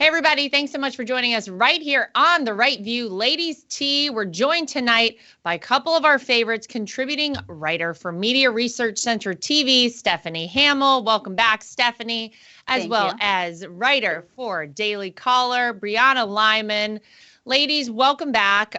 everybody. Thanks so much for joining us right here on The Right View Ladies Tea. We're joined tonight by a couple of our favorites, contributing writer for Media Research Center TV, Stephanie Hamill. Welcome back, Stephanie. As writer for Daily Caller, Brianna Lyman. Ladies, welcome back.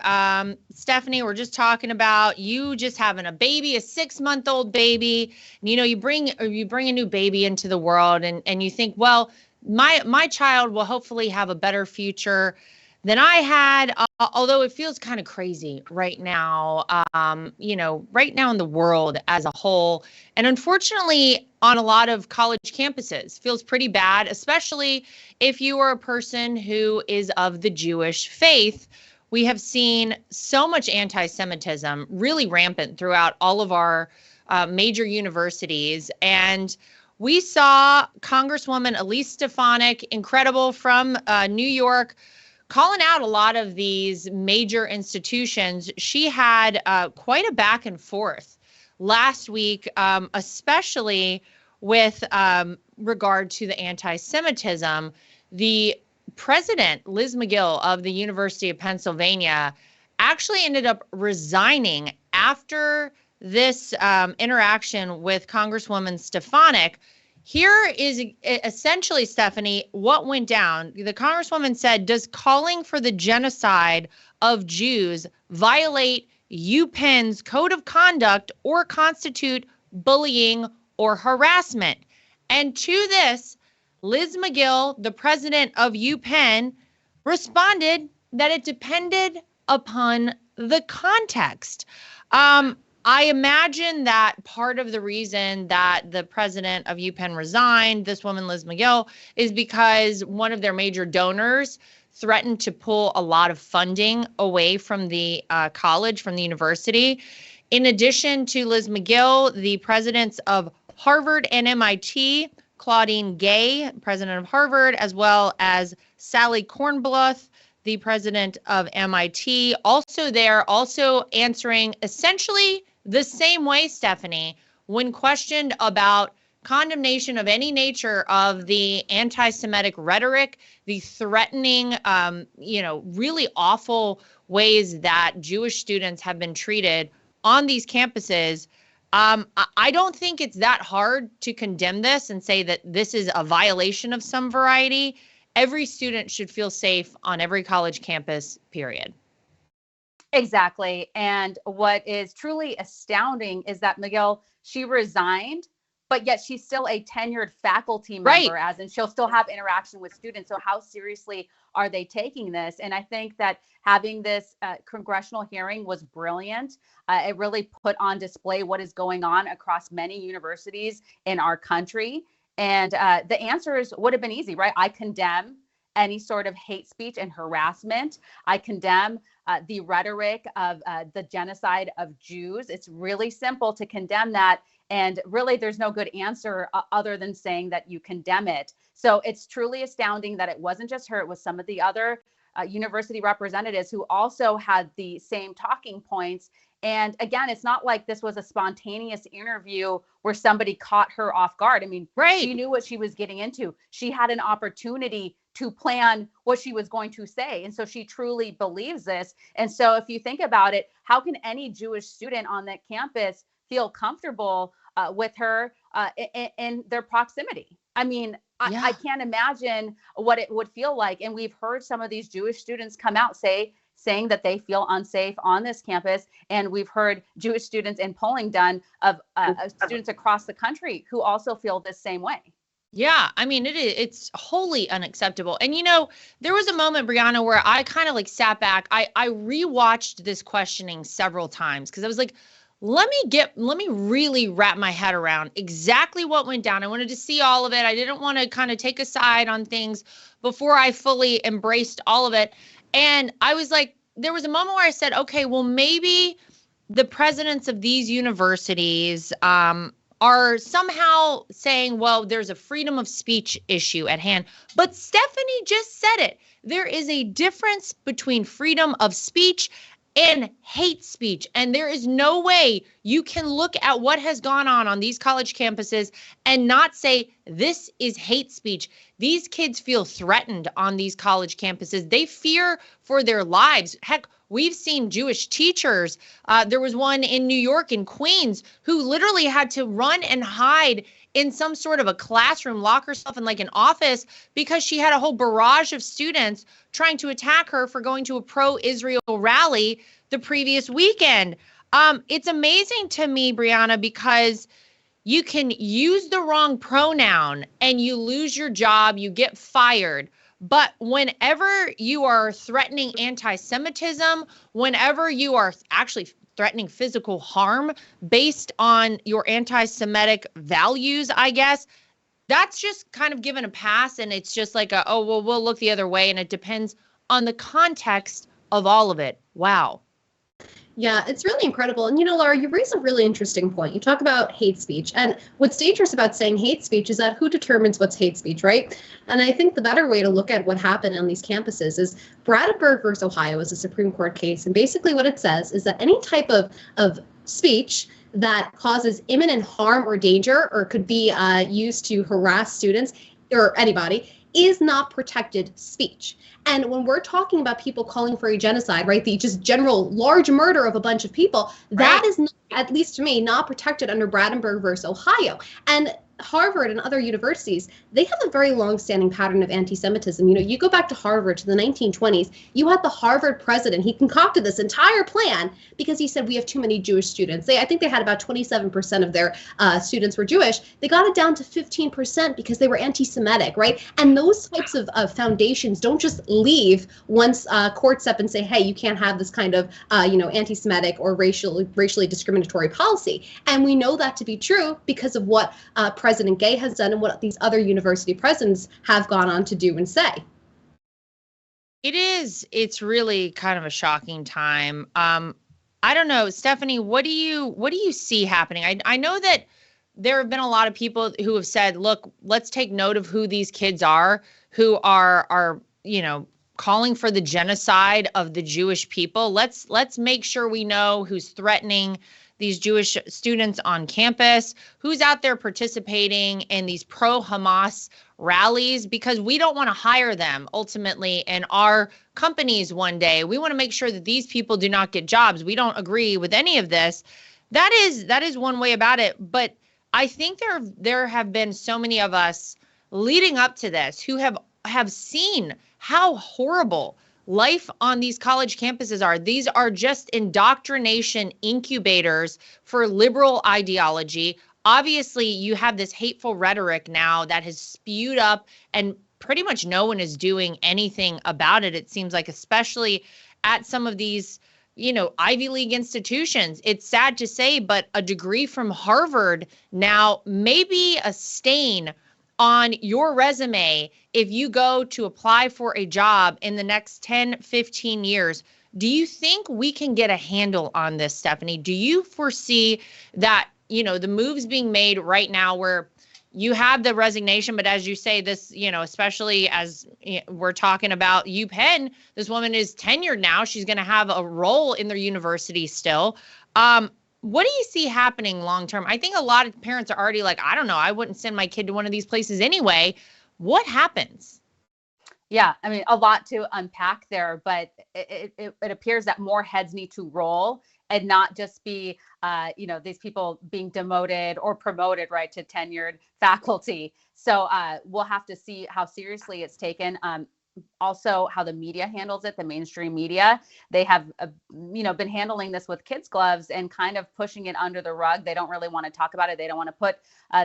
Stephanie, we're just talking about you just having a baby, a 6-month-old baby. And, you bring a new baby into the world and you think, well, my child will hopefully have a better future than I had, although it feels kind of crazy right now, right now in the world as a whole. And unfortunately, on a lot of college campuses, feels pretty bad, especially if you are a person who is of the Jewish faith. We have seen so much anti-Semitism really rampant throughout all of our major universities. And we saw Congresswoman Elise Stefanik, incredible, from New York, calling out a lot of these major institutions. She had quite a back and forth last week, especially with regard to the anti-Semitism. The president, Liz Magill of the University of Pennsylvania, actually ended up resigning after this interaction with Congresswoman Stefanik. Here is essentially, Stephanie, what went down. The Congresswoman said, does calling for the genocide of Jews violate UPenn's code of conduct or constitute bullying or harassment? And to this, Liz Magill, the president of UPenn, responded that it depended upon the context. I imagine that part of the reason that the president of UPenn resigned, this woman, Liz Magill, is because one of their major donors threatened to pull a lot of funding away from the college, from the university. In addition to Liz Magill, the presidents of Harvard and MIT, Claudine Gay, president of Harvard, as well as Sally Kornbluth, the president of MIT, also answering essentially the same way, Stephanie, when questioned about condemnation of any nature of the anti-Semitic rhetoric, the threatening, really awful ways that Jewish students have been treated on these campuses. I don't think it's that hard to condemn this and say that this is a violation of some variety. Every student should feel safe on every college campus, period. Exactly. And what is truly astounding is that Magill, she resigned, but yet she's still a tenured faculty member, right, as in she'll still have interaction with students. So how seriously are they taking this? And I think that having this congressional hearing was brilliant. It really put on display what is going on across many universities in our country. And the answers would have been easy, right? I condemn any sort of hate speech and harassment. I condemn the rhetoric of the genocide of Jews. It's really simple to condemn that. And really, there's no good answer other than saying that you condemn it. So it's truly astounding that it wasn't just her, it was some of the other university representatives who also had the same talking points. And again, it's not like this was a spontaneous interview where somebody caught her off guard. I mean, she knew what she was getting into. She had an opportunity to plan what she was going to say. And so she truly believes this. And so if you think about it, how can any Jewish student on that campus feel comfortable with her in their proximity? I mean, I can't imagine what it would feel like. And we've heard some of these Jewish students come out saying that they feel unsafe on this campus. And we've heard Jewish students in polling done of students across the country who also feel the same way. Yeah, I mean, it's wholly unacceptable. And, there was a moment, Brianna, where I kind of sat back. I rewatched this questioning several times because I was like, let me really wrap my head around exactly what went down. I wanted to see all of it. I didn't want to kind of take a side on things before I fully embraced all of it. And I was like, there was a moment where I said, okay, well, maybe the presidents of these universities are somehow saying, well, there's a freedom of speech issue at hand. But Stephanie just said it. There is a difference between freedom of speech and hate speech. And there is no way you can look at what has gone on these college campuses and not say this is hate speech. These kids feel threatened on these college campuses. They fear for their lives. Heck, we've seen Jewish teachers. There was one in New York, in Queens, who literally had to run and hide in some sort of a classroom, lock herself in like an office, because she had a whole barrage of students trying to attack her for going to a pro-Israel rally the previous weekend. It's amazing to me, Brianna, because you can use the wrong pronoun and you lose your job, you get fired. But whenever you are threatening anti-Semitism, whenever you are actually threatening physical harm based on your anti-Semitic values, I guess, that's just kind of given a pass. And it's just like, oh, well, we'll look the other way. And it depends on the context of all of it. Wow. Yeah, it's really incredible. And, Laura, you raise a really interesting point. You talk about hate speech. And what's dangerous about saying hate speech is that who determines what's hate speech, right? And I think the better way to look at what happened on these campuses is Brandenburg versus Ohio is a Supreme Court case. And basically what it says is that any type of speech that causes imminent harm or danger, or could be used to harass students or anybody, is not protected speech. And when we're talking about people calling for a genocide, right, the just general large murder of a bunch of people, that is not, at least to me, not protected under Brandenburg versus Ohio. And Harvard and other universities, they have a very long-standing pattern of anti-Semitism. You go back to Harvard to the 1920s, you had the Harvard president. He concocted this entire plan because he said we have too many Jewish students. I think they had about 27% of their students were Jewish. They got it down to 15% because they were anti-Semitic, right? And those types of foundations don't just leave once courts up and say, hey, you can't have this kind of anti-Semitic or racially discriminatory policy. And we know that to be true because of what President Gay has done and what these other university presidents have gone on to do and say. It's really kind of a shocking time. I don't know, Stephanie, what do you see happening? I know that there have been a lot of people who have said, look, let's take note of who these kids are who are calling for the genocide of the Jewish people. Let's make sure we know who's threatening these Jewish students on campus, who's out there participating in these pro-Hamas rallies, because we don't want to hire them ultimately in our companies one day. We want to make sure that these people do not get jobs. We don't agree with any of this. That is one way about it. But I think there have been so many of us leading up to this who have seen how horrible life on these college campuses are. These are just indoctrination incubators for liberal ideology. Obviously, you have this hateful rhetoric now that has spewed up, and pretty much no one is doing anything about it. It seems like, especially at some of these, Ivy League institutions. It's sad to say, but a degree from Harvard now may be a stain on your resume if you go to apply for a job in the next 10, 15 years. Do you think we can get a handle on this, Stephanie? Do you foresee that, the moves being made right now where you have the resignation, but as you say, this, especially as we're talking about UPenn, this woman is tenured now. She's going to have a role in their university still. What do you see happening long term? I think a lot of parents are already like, I don't know, I wouldn't send my kid to one of these places anyway. What happens? Yeah, I mean, a lot to unpack there, but it appears that more heads need to roll and not just be, these people being demoted or promoted, right, to tenured faculty. So we'll have to see how seriously it's taken. Also how the media handles it, the mainstream media. They have, been handling this with kids' gloves and kind of pushing it under the rug. They don't really want to talk about it. They don't want to put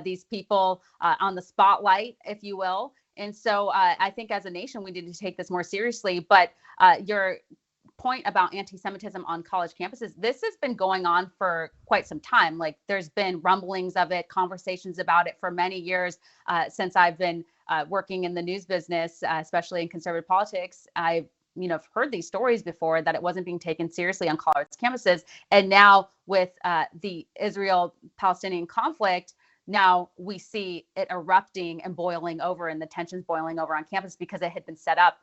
these people on the spotlight, if you will. And so I think as a nation, we need to take this more seriously. But your point about anti-Semitism on college campuses, this has been going on for quite some time. Like, there's been rumblings of it, conversations about it for many years since I've been working in the news business, especially in conservative politics. I've heard these stories before that it wasn't being taken seriously on college campuses. And now with the Israel-Palestinian conflict, now we see it erupting and boiling over, and the tensions boiling over on campus because it had been set up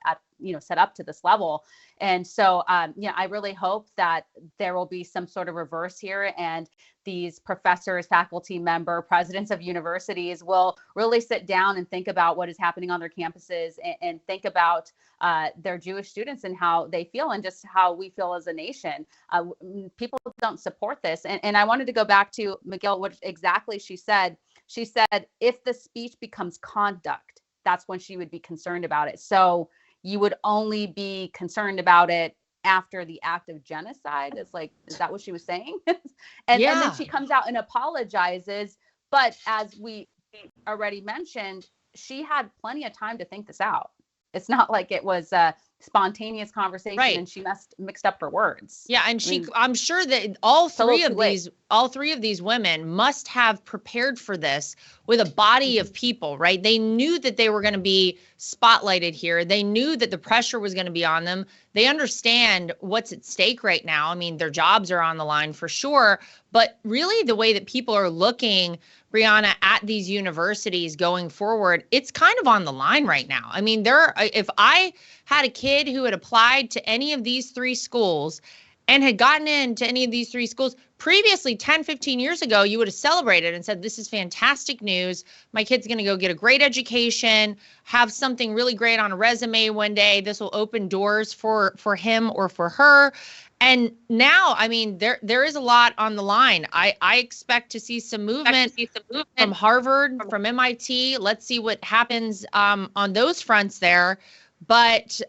to this level. And so, I really hope that there will be some sort of reverse here, and these professors, faculty member, presidents of universities will really sit down and think about what is happening on their campuses, and think about their Jewish students and how they feel, and just how we feel as a nation. People don't support this. And I wanted to go back to McGill, what exactly she said. She said, if the speech becomes conduct, that's when she would be concerned about it. So you would only be concerned about it after the act of genocide. It's like, is that what she was saying? And then she comes out and apologizes. But as we already mentioned, she had plenty of time to think this out. It's not like it was a spontaneous conversation, right, and she mixed up her words. Yeah, and I'm sure that all three of these women must have prepared for this with a body of people, right? They knew that they were going to be spotlighted here. They knew that the pressure was going to be on them. They understand what's at stake right now. I mean, their jobs are on the line for sure, but really the way that people are looking, Brianna, at these universities going forward, it's kind of on the line right now. I mean, if I had a kid who had applied to any of these three schools and had gotten into any of these three schools previously, 10, 15 years ago, you would have celebrated and said, this is fantastic news. My kid's going to go get a great education, have something really great on a resume one day. This will open doors for him or for her. And now, I mean, there is a lot on the line. I expect to see some movement from Harvard, from MIT. Let's see what happens on those fronts there. But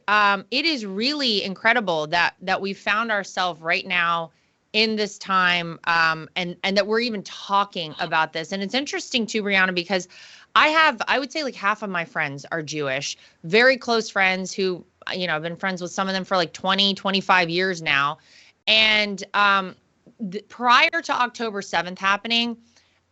it is really incredible that we found ourselves right now in this time, and that we're even talking about this. And it's interesting too, Brianna, because I would say like half of my friends are Jewish, very close friends who, I've been friends with some of them for like 20, 25 years now. And prior to October 7th happening,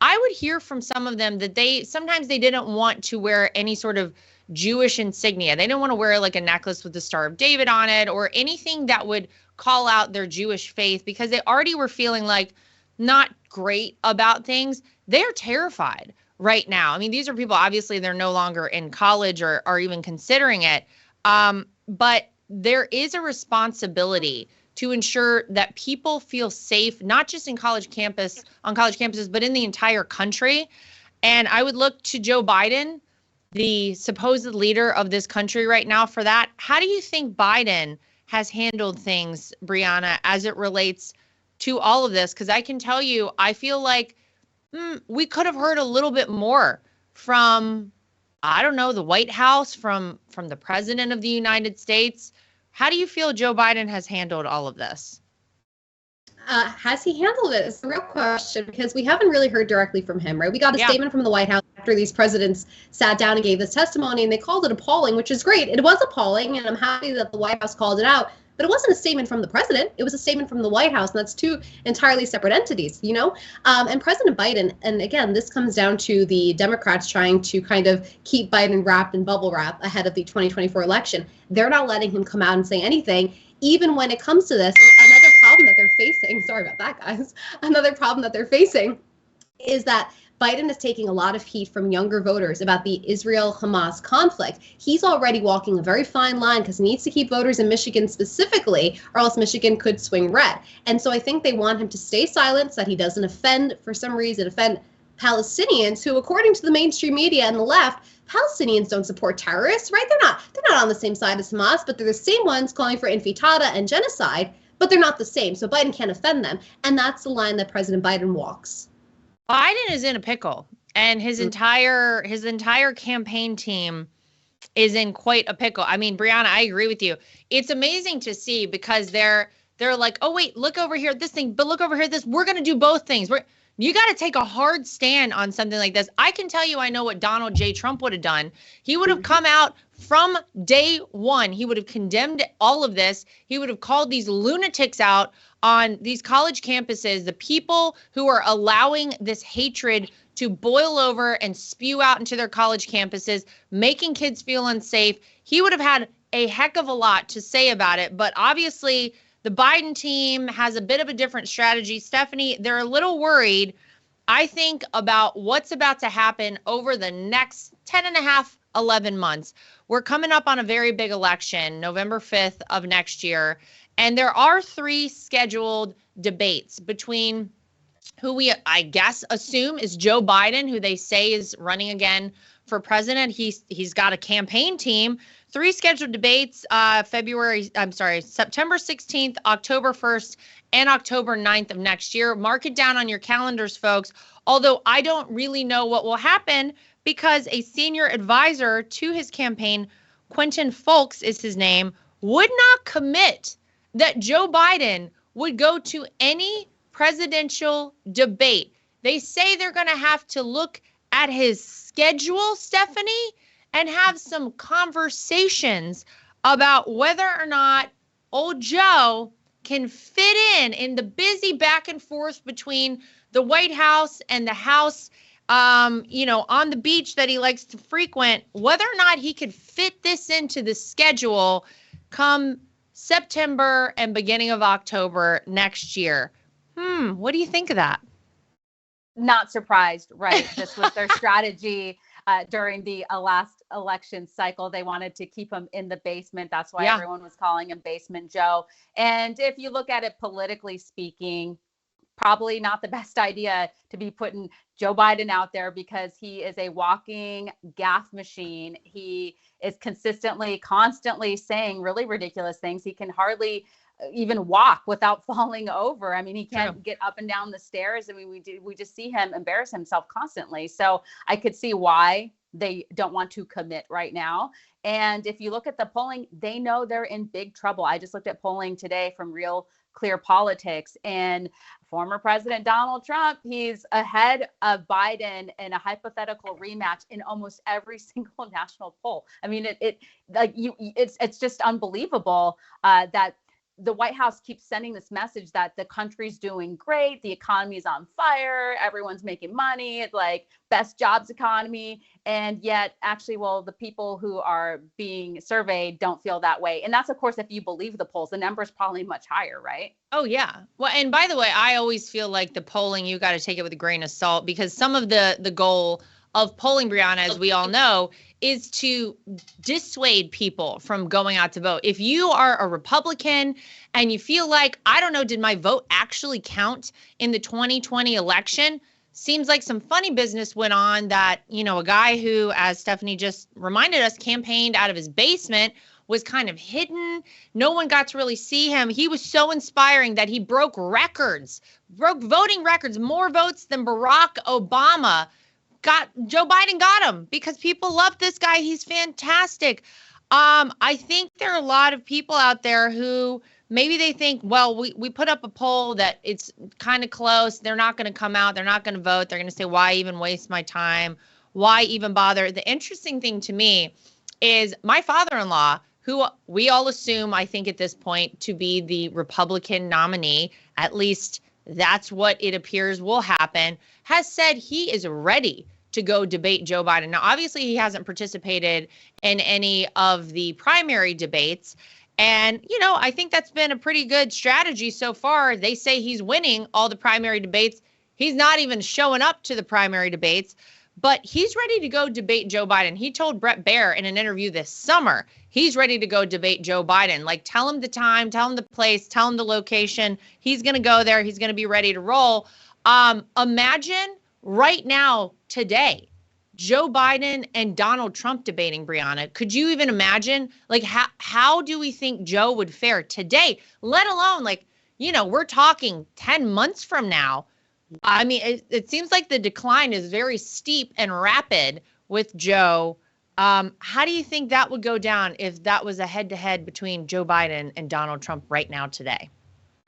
I would hear from some of them that sometimes they didn't want to wear any sort of Jewish insignia. They didn't want to wear like a necklace with the Star of David on it or anything that would call out their Jewish faith, because they already were feeling like not great about things. They're terrified right now. I mean, these are people, obviously they're no longer in college or even considering it. But there is a responsibility to ensure that people feel safe, not just on college campuses, but in the entire country. And I would look to Joe Biden, the supposed leader of this country right now, for that. How do you think Biden has handled things, Brianna, as it relates to all of this? Because I can tell you, I feel like we could have heard a little bit more from, I don't know, the White House, from the President of the United States. How do you feel Joe Biden has handled all of this? Has he handled it? It's the real question, because we haven't really heard directly from him, right? We got a statement from the White House after these presidents sat down and gave this testimony, and they called it appalling, which is great. It was appalling, and I'm happy that the White House called it out. But it wasn't a statement from the president. It was a statement from the White House, and that's two entirely separate entities, And President Biden, and again, this comes down to the Democrats trying to kind of keep Biden wrapped in bubble wrap ahead of the 2024 election. They're not letting him come out and say anything, even when it comes to this. Another problem that they're facing, sorry about that, guys. Another problem that they're facing is that Biden is taking a lot of heat from younger voters about the Israel-Hamas conflict. He's already walking a very fine line because he needs to keep voters in Michigan specifically, or else Michigan could swing red. And so I think they want him to stay silent so that he doesn't offend Palestinians who, according to the mainstream media and the left, Palestinians don't support terrorists, right? They're not on the same side as Hamas, but they're the same ones calling for intifada and genocide, but they're not the same. So Biden can't offend them. And that's the line that President Biden walks. Biden is in a pickle, and his entire campaign team is in quite a pickle. I mean, Brianna, I agree with you. It's amazing to see, because they're like, oh wait, look over here at this thing, but look over here at this. We're gonna do both things. You got to take a hard stand on something like this. I can tell you, I know what Donald J. Trump would have done. He would have come out from day one. He would have condemned all of this. He would have called these lunatics out on these college campuses, the people who are allowing this hatred to boil over and spew out into their college campuses, making kids feel unsafe. He would have had a heck of a lot to say about it. But obviously, the Biden team has a bit of a different strategy. Stephanie, they're a little worried I think about what's about to happen over the next 10 and a half, 11 months. We're coming up on a very big election, November 5th of next year. And there are 3 scheduled debates between who we, I guess, assume is Joe Biden, who they say is running again for president. He's got a campaign team. 3 scheduled debates, September 16th, October 1st, and October 9th of next year. Mark it down on your calendars, folks. Although I don't really know what will happen because a senior advisor to his campaign, Quentin Fulks is his name, would not commit that Joe Biden would go to any presidential debate. They say they're going to have to look at his schedule, Stephanie, and have some conversations about whether or not old Joe can fit in the busy back and forth between the White House and the House, on the beach that he likes to frequent, whether or not he could fit this into the schedule come September and beginning of October next year. What do you think of that? Not surprised, right? This was their strategy during the last election cycle. They wanted to keep him in the basement. That's why everyone was calling him Basement Joe. And if you look at it politically speaking, probably not the best idea to be putting Joe Biden out there because he is a walking gaffe machine. He is constantly saying really ridiculous things. He can hardly even walk without falling over. I mean, he can't get up and down the stairs. I mean, we just see him embarrass himself constantly. So I could see why they don't want to commit right now. And if you look at the polling, they know they're in big trouble. I just looked at polling today from Real Clear Politics, and former President Donald Trump, he's ahead of Biden in a hypothetical rematch in almost every single national poll. I mean, it's just unbelievable that the White House keeps sending this message that the country's doing great, the economy's on fire, everyone's making money, it's like best jobs economy, and yet actually, the people who are being surveyed don't feel that way. And that's, of course, if you believe the polls, the number's probably much higher, right? Oh, yeah. Well, and by the way, I always feel like the polling, you got to take it with a grain of salt because some of the goal of polling, Brianna, as we all know, is to dissuade people from going out to vote. If you are a Republican and you feel like, I don't know, did my vote actually count in the 2020 election? Seems like some funny business went on that, a guy who, as Stephanie just reminded us, campaigned out of his basement, was kind of hidden. No one got to really see him. He was so inspiring that he broke voting records, more votes than Barack Obama. Joe Biden got him because people love this guy. He's fantastic. I think there are a lot of people out there who maybe they think, well, we put up a poll that it's kind of close. They're not going to come out. They're not going to vote. They're going to say, why even waste my time? Why even bother? The interesting thing to me is my father-in-law, who we all assume, I think at this point, to be the Republican nominee, at least that's what it appears will happen, has said he is ready to go debate Joe Biden. Now, obviously, he hasn't participated in any of the primary debates. And, I think that's been a pretty good strategy so far. They say he's winning all the primary debates. He's not even showing up to the primary debates, but he's ready to go debate Joe Biden. He told Bret Baier in an interview this summer, he's ready to go debate Joe Biden. Like, tell him the time, tell him the place, tell him the location. He's going to go there. He's going to be ready to roll. Imagine right now, today, Joe Biden and Donald Trump debating, Brianna. Could you even imagine? Like, how do we think Joe would fare today, let alone we're talking 10 months from now. I mean, it seems like the decline is very steep and rapid with Joe. How do you think that would go down if that was a head-to-head between Joe Biden and Donald Trump right now today?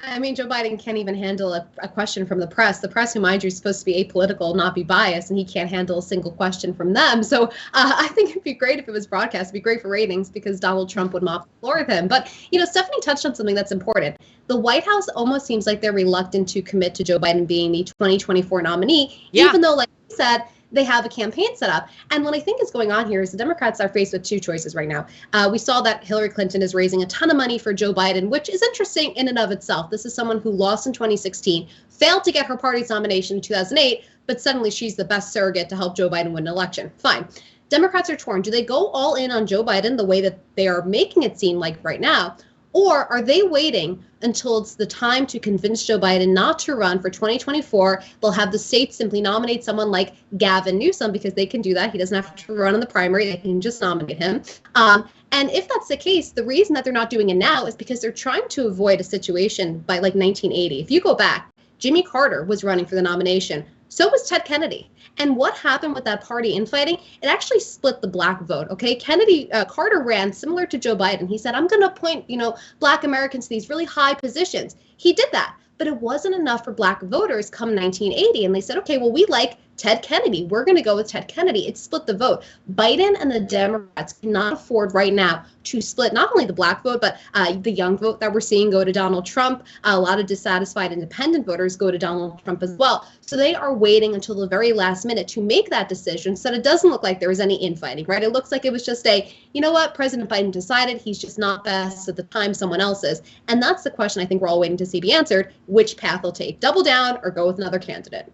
I mean, Joe Biden can't even handle a question from the press. The press, who, mind you, is supposed to be apolitical, not be biased, and he can't handle a single question from them. So I think it'd be great if it was broadcast. It'd be great for ratings because Donald Trump would mop the floor with him. But, Stephanie touched on something that's important. The White House almost seems like they're reluctant to commit to Joe Biden being the 2024 nominee, even though, like you said, they have a campaign set up. And what I think is going on here is the Democrats are faced with 2 choices right now. We saw that Hillary Clinton is raising a ton of money for Joe Biden, which is interesting in and of itself. This is someone who lost in 2016, failed to get her party's nomination in 2008, but suddenly she's the best surrogate to help Joe Biden win an election. Fine. Democrats are torn. Do they go all in on Joe Biden the way that they are making it seem like right now? Or are they waiting until it's the time to convince Joe Biden not to run for 2024? They'll have the states simply nominate someone like Gavin Newsom because they can do that. He doesn't have to run in the primary. They can just nominate him. And if that's the case, the reason that they're not doing it now is because they're trying to avoid a situation by like 1980. If you go back, Jimmy Carter was running for the nomination. So was Ted Kennedy. And what happened with that party infighting? It actually split the black vote. Okay, Carter ran similar to Joe Biden. He said, "I'm going to appoint, black Americans to these really high positions." He did that, but it wasn't enough for black voters come 1980. And they said, "Okay, well, we like Ted Kennedy. We're going to go with Ted Kennedy." It split the vote. Biden and the Democrats cannot afford right now to split not only the black vote, but the young vote that we're seeing go to Donald Trump. A lot of dissatisfied independent voters go to Donald Trump as well. So they are waiting until the very last minute to make that decision so that it doesn't look like there was any infighting, right? It looks like it was just President Biden decided he's just not best at the time, someone else is. And that's the question I think we're all waiting to see be answered, which path they'll take, double down or go with another candidate.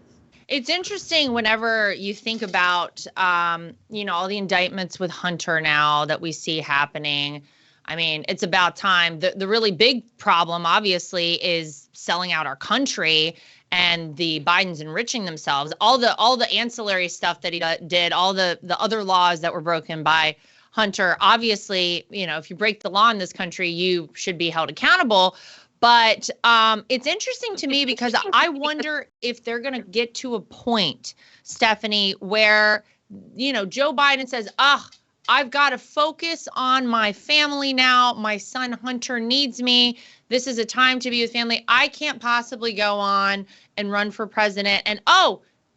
It's interesting whenever you think about, all the indictments with Hunter now that we see happening. I mean, it's about time. The really big problem, obviously, is selling out our country and the Bidens enriching themselves. All the ancillary stuff that he did, all the other laws that were broken by Hunter. Obviously, if you break the law in this country, you should be held accountable. But it's interesting to me because I wonder if they're going to get to a point, Stephanie, where, Joe Biden says, I've got to focus on my family now. My son Hunter needs me. This is a time to be with family. I can't possibly go on and run for president. And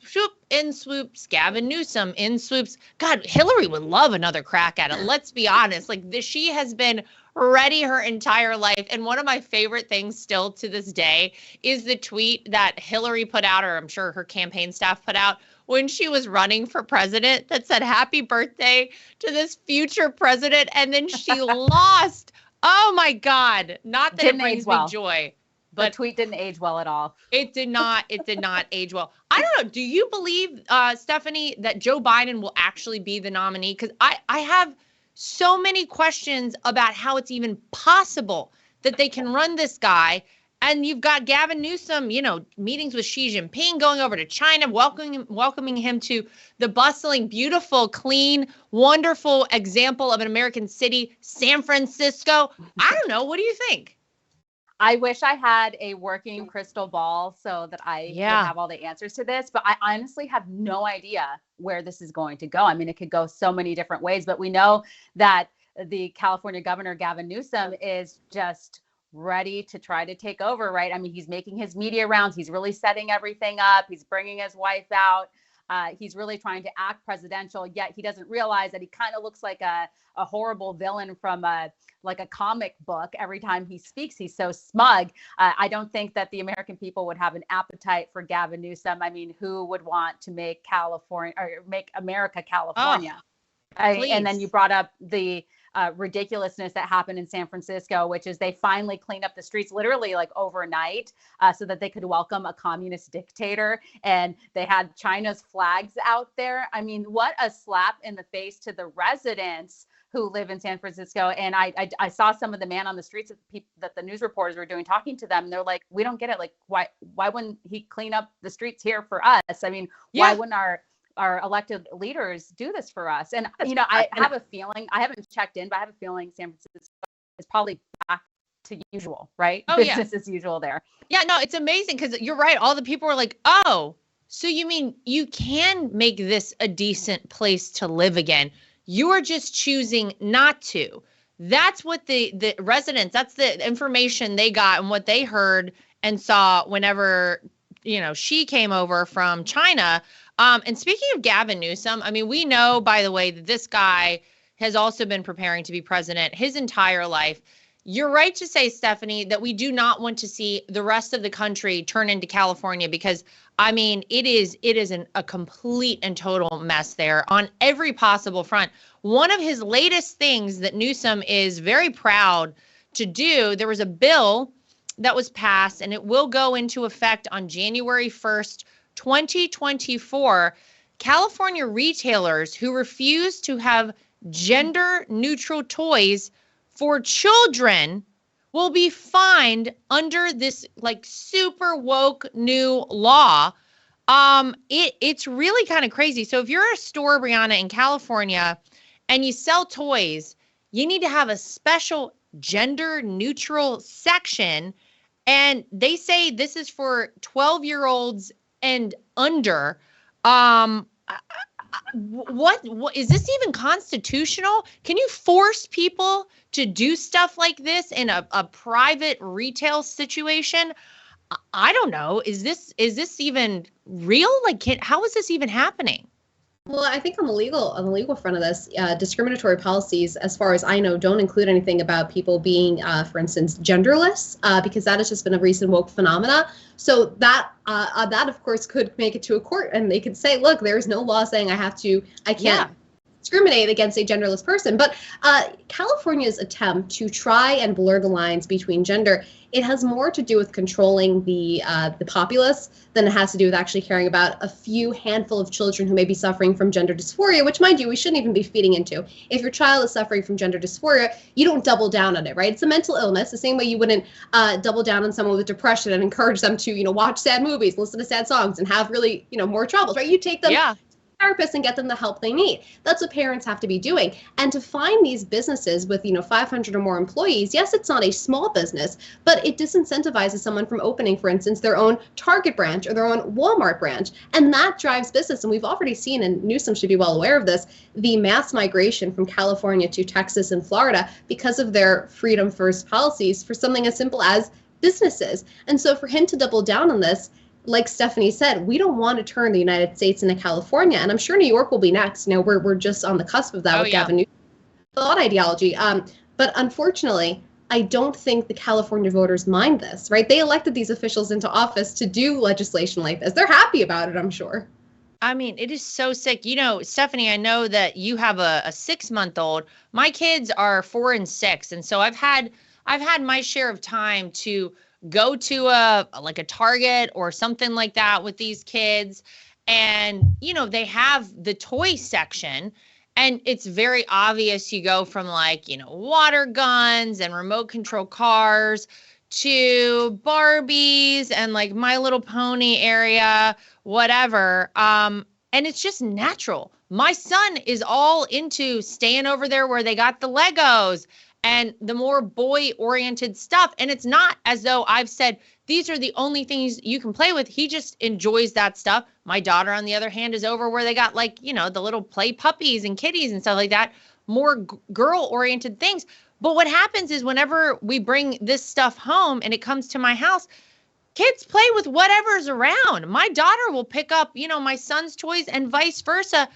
swoop, in swoops Gavin Newsom, in swoops. God, Hillary would love another crack at it. Let's be honest. She has been ready her entire life. And one of my favorite things still to this day is the tweet that Hillary put out, or I'm sure her campaign staff put out, when she was running for president that said, "Happy birthday to this future president." And then she lost. Oh my God. Not that it brings me joy. But the tweet didn't age well at all. It did not age well. I don't know. Do you believe, Stephanie, that Joe Biden will actually be the nominee? Because I have so many questions about how it's even possible that they can run this guy. And you've got Gavin Newsom, meetings with Xi Jinping, going over to China, welcoming him to the bustling, beautiful, clean, wonderful example of an American city, San Francisco. I don't know. What do you think? I wish I had a working crystal ball so that I could have all the answers to this, but I honestly have no idea where this is going to go. I mean, it could go so many different ways, but we know that the California governor, Gavin Newsom, is just ready to try to take over, right? I mean, he's making his media rounds. He's really setting everything up. He's bringing his wife out. He's really trying to act presidential, yet he doesn't realize that he kind of looks like a horrible villain from a comic book. Every time he speaks, he's so smug. I don't think that the American people would have an appetite for Gavin Newsom. I mean, who would want to make America California? And then you brought up the ridiculousness that happened in San Francisco, which is they finally cleaned up the streets literally overnight so that they could welcome a communist dictator. And they had China's flags out there. I mean, what a slap in the face to the residents who live in San Francisco. And I saw some of the man on the streets that the news reporters were doing, talking to them. And they're like, we don't get it. Why wouldn't he clean up the streets here for us? I mean, why wouldn't our elected leaders do this for us? And, I have a feeling, I haven't checked in, but I have a feeling San Francisco is probably back to usual, right? Business as usual there. Yeah, no, it's amazing because you're right. All the people were like, oh, so you mean you can make this a decent place to live again? You are just choosing not to. That's what the residents, that's the information they got and what they heard and saw whenever, she came over from China. And speaking of Gavin Newsom, I mean, we know, by the way, that this guy has also been preparing to be president his entire life. You're right to say, Stephanie, that we do not want to see the rest of the country turn into California because, I mean, it is a complete and total mess there on every possible front. One of his latest things that Newsom is very proud to do, there was a bill that was passed and it will go into effect on January 1st 2024, California retailers who refuse to have gender neutral toys for children will be fined under this like super woke new law. It's really kind of crazy. So if you're a store, Brianna, in California and you sell toys, you need to have a special gender neutral section. And they say this is for 12-year-olds and under. What is this even constitutional? Can you force people to do stuff like this in a private retail situation? I don't know. Is this even real? Like, how is this even happening? Well, I think on the legal front of this, discriminatory policies, as far as I know, don't include anything about people being, for instance, genderless, because that has just been a recent woke phenomena. So that of course could make it to a court, and they could say, look, there is no law saying I can't discriminate against a genderless person. But California's attempt to try and blur the lines between gender, it has more to do with controlling the populace than it has to do with actually caring about a few handful of children who may be suffering from gender dysphoria, which, mind you, we shouldn't even be feeding into. If your child is suffering from gender dysphoria, you don't double down on it, right? It's a mental illness, the same way you wouldn't double down on someone with depression and encourage them to, watch sad movies, listen to sad songs, and have really, more troubles, right? You take them therapist and get them the help they need. That's what parents have to be doing. And to find these businesses with 500 or more employees, yes, it's not a small business, but it disincentivizes someone from opening, for instance, their own Target branch or their own Walmart branch, and that drives business. And we've already seen, and Newsom should be well aware of this, the mass migration from California to Texas and Florida because of their freedom first policies for something as simple as businesses. And so for him to double down on this, like Stephanie said, we don't want to turn the United States into California, and I'm sure New York will be next. We're just on the cusp of that with Gavin Newsom. Thought ideology. But unfortunately, I don't think the California voters mind this, right? They elected these officials into office to do legislation like this. They're happy about it, I'm sure. I mean, it is so sick. Stephanie, I know that you have a 6-month-old. My kids are 4 and 6, and so I've had my share of time to go to a Target or something like that with these kids. And, they have the toy section, and it's very obvious. You go from water guns and remote control cars to Barbies and My Little Pony area, whatever. And it's just natural. My son is all into staying over there where they got the Legos and the more boy-oriented stuff. And it's not as though I've said, these are the only things you can play with. He just enjoys that stuff. My daughter, on the other hand, is over where they got the little play puppies and kitties and stuff like that, more girl-oriented things. But what happens is whenever we bring this stuff home and it comes to my house, kids play with whatever's around. My daughter will pick up, my son's toys and vice versa.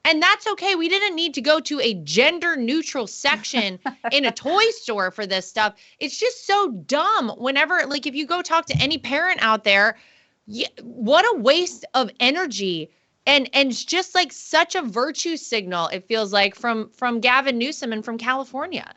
And that's okay. We didn't need to go to a gender neutral section in a toy store for this stuff. It's just so dumb. Whenever, if you go talk to any parent out there, what a waste of energy. And it's just such a virtue signal, it feels like, from Gavin Newsom and from California.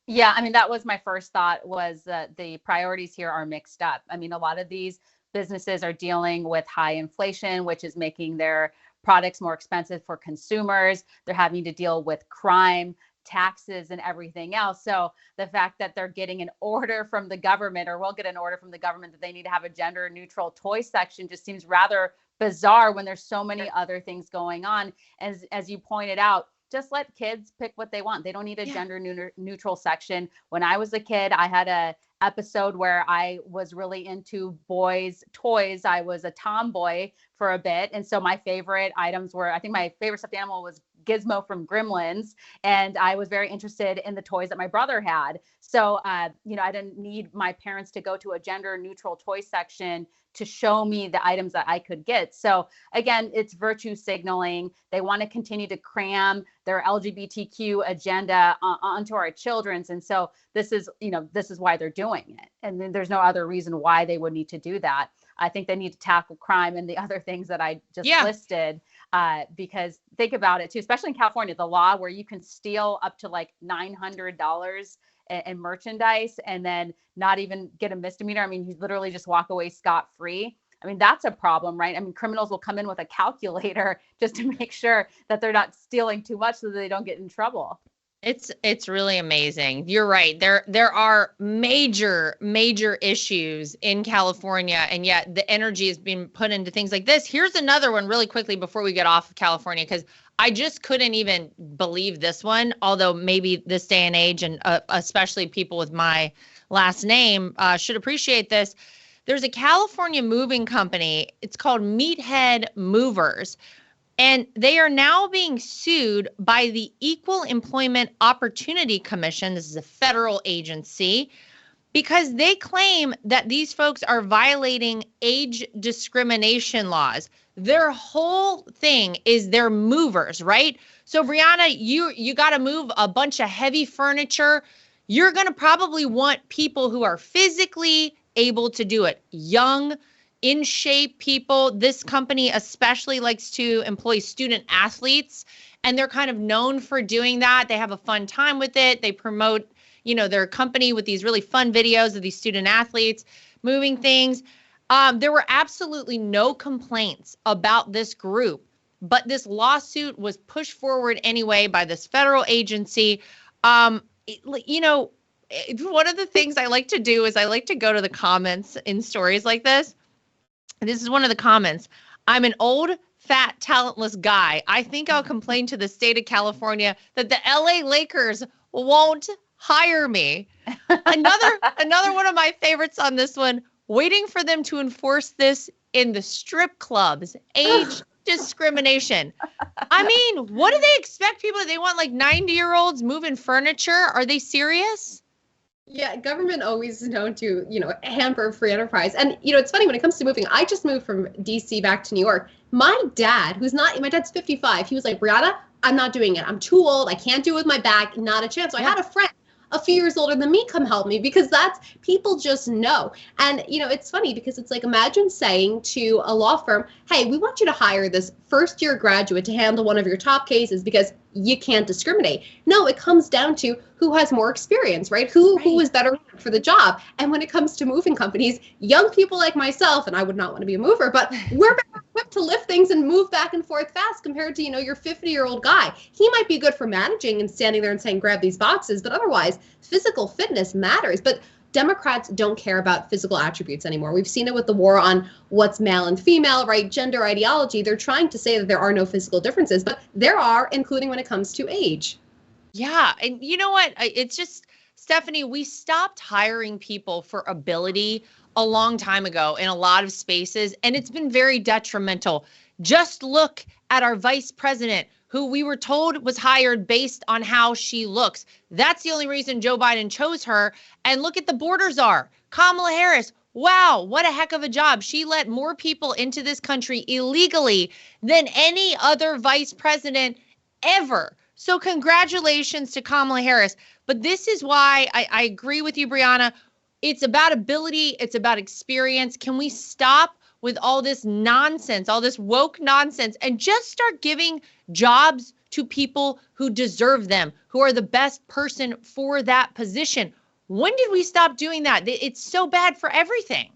Yeah, I mean, that was my first thought, was that the priorities here are mixed up. I mean, a lot of these businesses are dealing with high inflation, which is making their products more expensive for consumers. They're having to deal with crime, taxes, and everything else. So the fact that they're getting an order from the government, or will get an order from the government, that they need to have a gender neutral toy section just seems rather bizarre when there's so many other things going on. As you pointed out, just let kids pick what they want. They don't need a gender neutral section. When I was a kid, I had a episode where I was really into boys' toys. I was a tomboy for a bit. And so my favorite items were, I think my favorite stuffed animal was Gizmo from Gremlins. And I was very interested in the toys that my brother had. So, I didn't need my parents to go to a gender neutral toy section to show me the items that I could get. So again, it's virtue signaling. They want to continue to cram their LGBTQ agenda onto our children's. And so this is why they're doing it. And then there's no other reason why they would need to do that. I think they need to tackle crime and the other things that I just listed, because think about it too, especially in California, the law where you can steal up to $900 in merchandise and then not even get a misdemeanor. I mean, you literally just walk away scot-free. I mean, that's a problem, right? I mean, criminals will come in with a calculator just to make sure that they're not stealing too much so that they don't get in trouble. It's really amazing. You're right. There are major issues in California, and yet the energy is being put into things like this. Here's another one really quickly before we get off of California, because I just couldn't even believe this one, although maybe this day and age, and especially people with my last name should appreciate this. There's a California moving company. It's called Meathead Movers. And they are now being sued by the Equal Employment Opportunity Commission. This is a federal agency, because they claim that these folks are violating age discrimination laws. Their whole thing is they're movers, right? So Brianna, you got to move a bunch of heavy furniture. You're going to probably want people who are physically able to do it, young, in shape people. This company especially likes to employ student athletes, and they're kind of known for doing that. They have a fun time with it. They promote, their company with these really fun videos of these student athletes moving things. There were absolutely no complaints about this group, but this lawsuit was pushed forward anyway by this federal agency. One of the things I like to do is I like to go to the comments in stories like this. This is one of the comments. I'm an old, fat, talentless guy. I think I'll complain to the state of California that the LA Lakers won't hire me. Another one of my favorites on this one, waiting for them to enforce this in the strip clubs. Age discrimination. I mean, what do they expect people? They want like 90-year-olds moving furniture? Are they serious? Yeah, government always is known to, hamper free enterprise. And, it's funny when it comes to moving. I just moved from DC back to New York. My dad's 55. He was like, Brianna, I'm not doing it. I'm too old. I can't do it with my back. Not a chance. So I had a friend a few years older than me come help me, because that's, people just know. And, it's funny because it's like, imagine saying to a law firm, hey, we want you to hire this first-year graduate to handle one of your top cases because you can't discriminate. No, it comes down to who has more experience, right? Who is better for the job. And when it comes to moving companies, young people like myself, and I would not want to be a mover, but we're better equipped to lift things and move back and forth fast compared to, your 50-year-old guy. He might be good for managing and standing there and saying, grab these boxes, but otherwise, physical fitness matters. But Democrats don't care about physical attributes anymore. We've seen it with the war on what's male and female, right? Gender ideology. They're trying to say that there are no physical differences, but there are, including when it comes to age. Yeah. And you know what? It's just, Stephanie, we stopped hiring people for ability a long time ago in a lot of spaces, and it's been very detrimental. Just look at our vice president, who we were told was hired based on how she looks. That's the only reason Joe Biden chose her. And look at the border czar, Kamala Harris. Wow, what a heck of a job. She let more people into this country illegally than any other vice president ever. So congratulations to Kamala Harris. But this is why I agree with you, Brianna. It's about ability. It's about experience. Can we stop with all this nonsense, all this woke nonsense, and just start giving jobs to people who deserve them, who are the best person for that position? When did we stop doing that? It's so bad for everything.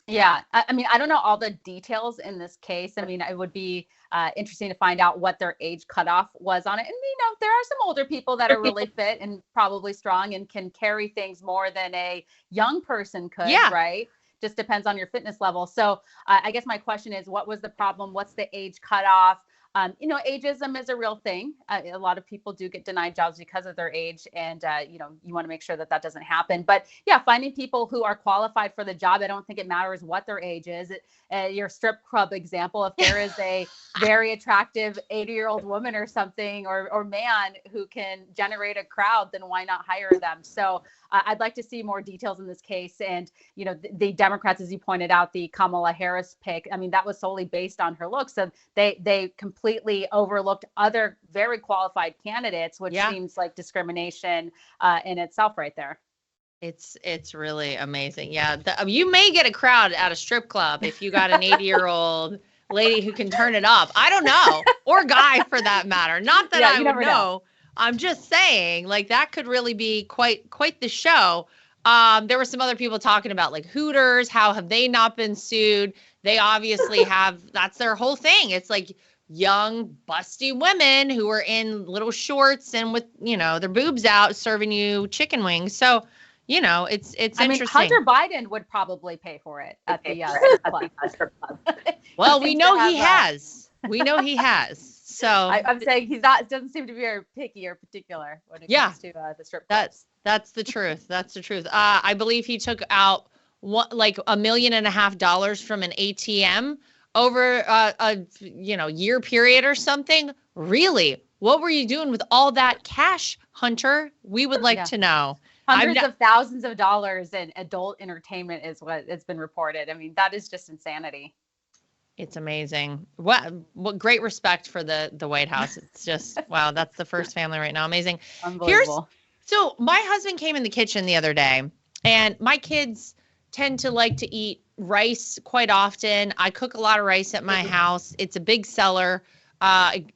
Yeah. I mean, I don't know all the details in this case. I mean, it would be interesting to find out what their age cutoff was on it. And, there are some older people that are really fit and probably strong and can carry things more than a young person could, right? Just depends on your fitness level. So I guess my question is, what was the problem? What's the age cutoff? Ageism is a real thing. A lot of people do get denied jobs because of their age. And, you want to make sure that that doesn't happen. But yeah, finding people who are qualified for the job. I don't think it matters what their age is. Your strip club example, if there is a very attractive 80-year-old woman or something or man who can generate a crowd, then why not hire them? So I'd like to see more details in this case. And, the Democrats, as you pointed out, the Kamala Harris pick, I mean, that was solely based on her looks. So they completely overlooked other very qualified candidates, which seems like discrimination in itself right there. It's really amazing. Yeah. You may get a crowd at a strip club if you got an 80-year-old lady who can turn it up. I don't know. Or guy for that matter. Not that I would know. I'm just saying, like, that could really be quite the show. There were some other people talking about like Hooters. How have they not been sued? They obviously have. That's their whole thing. It's like young, busty women who are in little shorts and with, their boobs out serving you chicken wings. So, it's interesting. Hunter Biden would probably pay for it at the strip club. Well, we know he has. We know he has. So I'm saying he's not. Doesn't seem to be very picky or particular when it comes to the strip clubs. That's the truth. That's the truth. I believe he took out like $1.5 million from an ATM over a year period or something. Really? What were you doing with all that cash, Hunter? We would like to know. Hundreds of thousands of dollars in adult entertainment is what it's been reported. I mean, that is just insanity. It's amazing. What great respect for the White House. It's just, wow, that's the first family right now. Amazing. Unbelievable. So my husband came in the kitchen the other day, and my kids tend to like to eat rice quite often. I cook a lot of rice at my house. It's a big seller.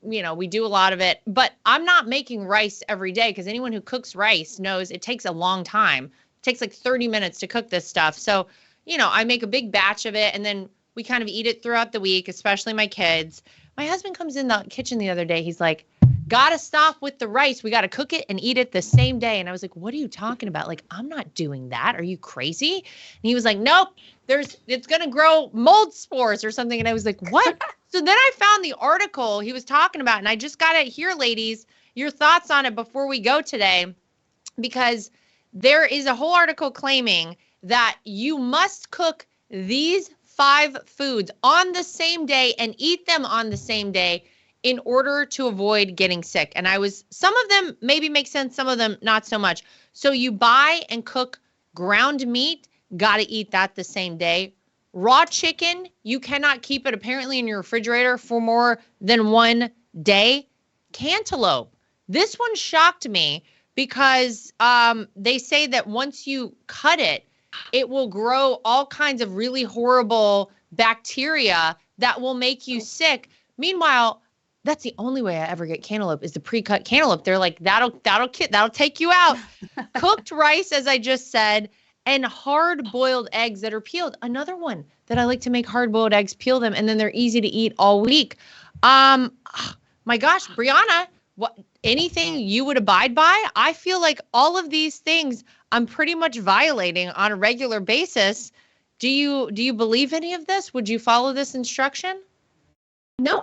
We do a lot of it, but I'm not making rice every day because anyone who cooks rice knows it takes a long time. It takes like 30 minutes to cook this stuff. So, I make a big batch of it and then we kind of eat it throughout the week, especially my kids. My husband comes in the kitchen the other day. He's like, gotta stop with the rice. We got to cook it and eat it the same day. And I was like, what are you talking about? Like, I'm not doing that. Are you crazy? And he was like, nope, it's going to grow mold spores or something. And I was like, what? So then I found the article he was talking about, and I just got to hear, ladies, your thoughts on it before we go today, because there is a whole article claiming that you must cook these 5 foods on the same day and eat them on the same day in order to avoid getting sick. And some of them maybe make sense, some of them not so much. So you buy and cook ground meat, got to eat that the same day. Raw chicken, you cannot keep it apparently in your refrigerator for more than 1 day. Cantaloupe, this one shocked me because they say that once you cut it, it will grow all kinds of really horrible bacteria that will make you sick. Meanwhile, that's the only way I ever get cantaloupe is the pre-cut cantaloupe. They're like, that'll take you out. Cooked rice, as I just said, and hard-boiled eggs that are peeled. Another one that I like to make hard-boiled eggs, peel them, and then they're easy to eat all week. My gosh, Brianna, anything you would abide by? I feel like all of these things I'm pretty much violating on a regular basis. Do you believe any of this? Would you follow this instruction? No,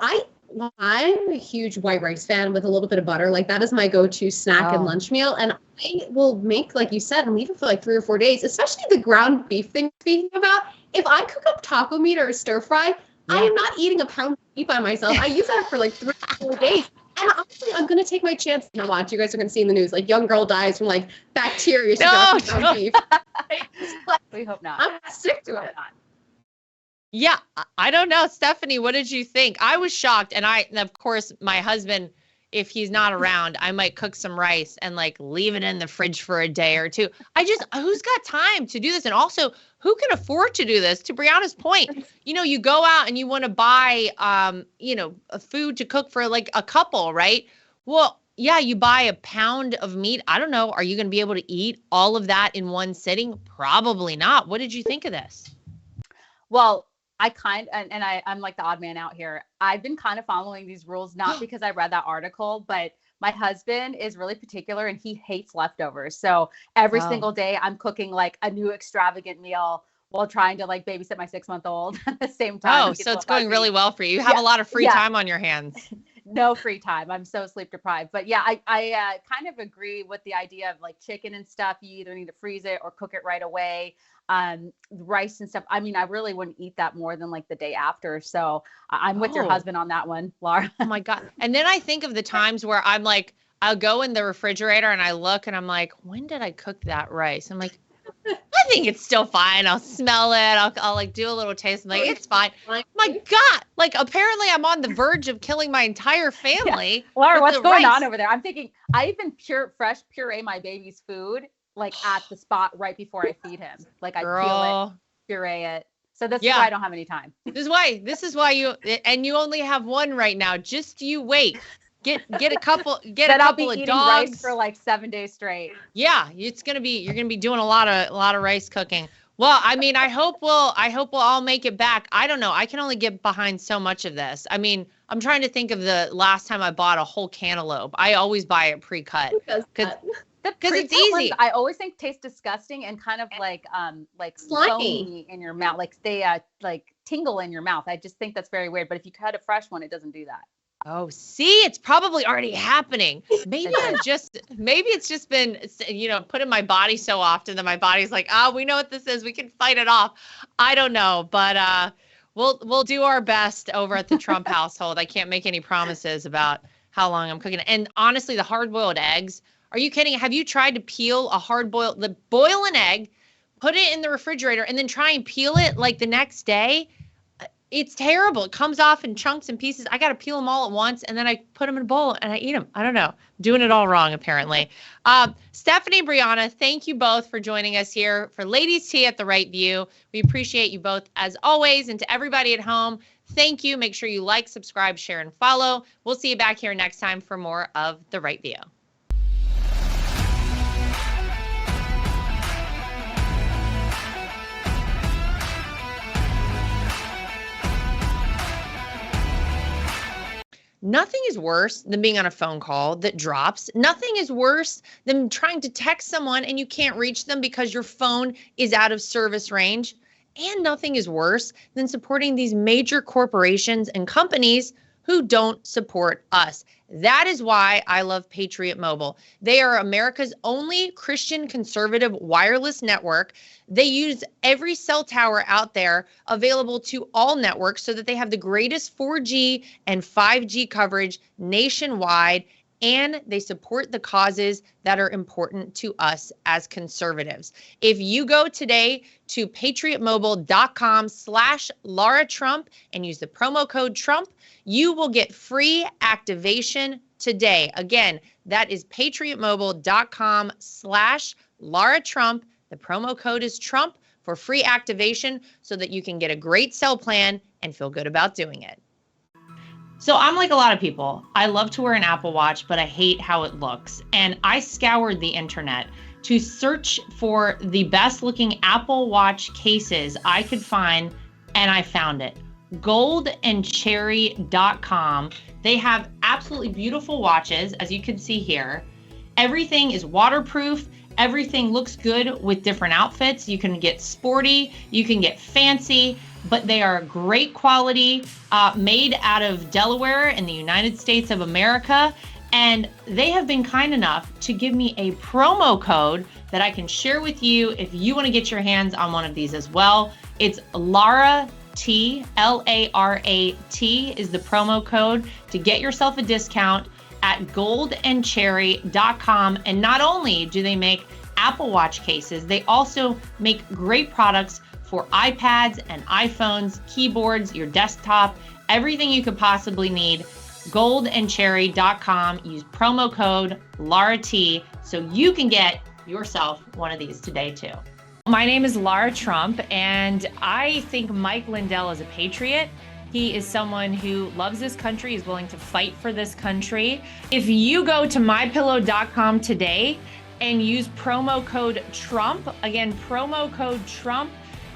I'm a huge white rice fan with a little bit of butter. Like that is my go-to snack and lunch meal. And I will make, like you said, and leave it for like 3 or 4 days, especially the ground beef thing speaking about. If I cook up taco meat or a stir fry, I am not eating a pound of meat by myself. I use that for like 3 or 4 days. And honestly, I'm going to take my chance. You know what? You guys are going to see in the news, like young girl dies from like bacteria. Ground beef. We hope not. I'm sick to it. Yeah, I don't know. Stephanie, what did you think? I was shocked. And of course, my husband, if he's not around, I might cook some rice and like leave it in the fridge for a day or two. Who's got time to do this? And also, who can afford to do this? To Brianna's point, you go out and you want to buy, a food to cook for like a couple, right? Well, yeah, you buy a pound of meat. I don't know. Are you going to be able to eat all of that in one sitting? Probably not. What did you think of this? Well, I'm like the odd man out here. I've been kind of following these rules, not because I read that article, but my husband is really particular and he hates leftovers. So every single day I'm cooking like a new extravagant meal while trying to like babysit my 6-month-old at the same time. Oh, so it's going really well for you. You have a lot of free time on your hands. No free time. I'm so sleep deprived. But yeah, I kind of agree with the idea of like chicken and stuff. You either need to freeze it or cook it right away. Rice and stuff. I mean, I really wouldn't eat that more than like the day after. So I'm with your husband on that one, Lara. Oh my God. And then I think of the times where I'm like, I'll go in the refrigerator and I look and I'm like, when did I cook that rice? I'm like, I think it's still fine. I'll smell it. I'll like do a little taste. I'm like, it's fine. My God. Like apparently I'm on the verge of killing my entire family. Yeah. Lara, what's going on over there? I'm thinking I even fresh puree my baby's food like at the spot right before I feed him. Like I peel it, puree it. So this is why I don't have any time. This is why you only have one right now. Just you wait. Get a couple That I'll be of eating dogs rice for like 7 days straight. Yeah, you're gonna be doing a lot of rice cooking. Well, I mean, I hope we'll all make it back. I don't know. I can only get behind so much of this. I mean, I'm trying to think of the last time I bought a whole cantaloupe. I always buy it pre-cut because it's easy. Ones, I always think taste disgusting and kind of like slimy foamy in your mouth, like they like tingle in your mouth. I just think that's very weird. But if you cut a fresh one, it doesn't do that. Oh, see, it's probably already happening. Maybe it's just been, put in my body so often that my body's like, oh, we know what this is. We can fight it off. I don't know, but we'll do our best over at the Trump household. I can't make any promises about how long I'm cooking. And honestly, the hard-boiled eggs, are you kidding? Have you tried to boil an egg, put it in the refrigerator, and then try and peel it like the next day? It's terrible. It comes off in chunks and pieces. I got to peel them all at once, and then I put them in a bowl, and I eat them. I don't know. Doing it all wrong, apparently. Stephanie, Brianna, thank you both for joining us here for Ladies Tea at The Right View. We appreciate you both, as always. And to everybody at home, thank you. Make sure you like, subscribe, share, and follow. We'll see you back here next time for more of The Right View. Nothing is worse than being on a phone call that drops. Nothing is worse than trying to text someone and you can't reach them because your phone is out of service range. And nothing is worse than supporting these major corporations and companies who don't support us. That is why I love Patriot Mobile. They are America's only Christian conservative wireless network. They use every cell tower out there available to all networks so that they have the greatest 4G and 5G coverage nationwide, and they support the causes that are important to us as conservatives. If you go today to patriotmobile.com/Lara Trump and use the promo code Trump, you will get free activation today. Again, that is patriotmobile.com/Lara Trump. The promo code is Trump for free activation so that you can get a great cell plan and feel good about doing it. So I'm like a lot of people. I love to wear an Apple Watch, but I hate how it looks. And I scoured the internet to search for the best looking Apple Watch cases I could find, and I found it. goldandcherry.com. They have absolutely beautiful watches, as you can see here. Everything is waterproof. Everything looks good with different outfits. You can get sporty, you can get fancy, but they are great quality, made out of Delaware in the United States of America. And they have been kind enough to give me a promo code that I can share with you if you want to get your hands on one of these as well. It's Lara T, L-A-R-A-T is the promo code to get yourself a discount at goldandcherry.com. And not only do they make Apple Watch cases, they also make great products for iPads and iPhones, keyboards, your desktop, everything you could possibly need. Goldandcherry.com. Use promo code LARAT so you can get yourself one of these today too. My name is Lara Trump, and I think Mike Lindell is a patriot. He is someone who loves this country, is willing to fight for this country. If you go to mypillow.com today and use promo code Trump, again, promo code Trump,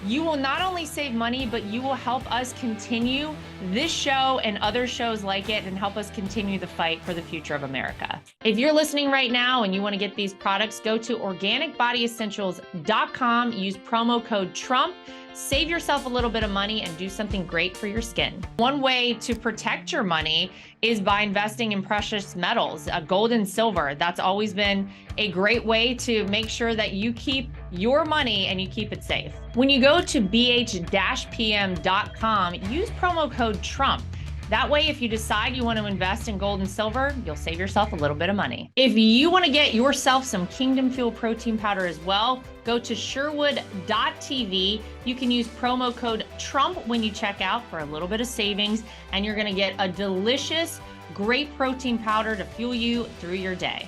you will not only save money, but you will help us continue this show and other shows like it and help us continue the fight for the future of America. If you're listening right now and you want to get these products, go to organicbodyessentials.com, use promo code Trump, save yourself a little bit of money and do something great for your skin. One way to protect your money is by investing in precious metals, gold and silver. That's always been a great way to make sure that you keep your money and you keep it safe. When you go to bh-pm.com, use promo code Trump. That way, if you decide you want to invest in gold and silver, you'll save yourself a little bit of money. If you want to get yourself some Kingdom Fuel protein powder as well, go to sherwood.tv. You can use promo code Trump when you check out for a little bit of savings, and you're going to get a delicious, great protein powder to fuel you through your day.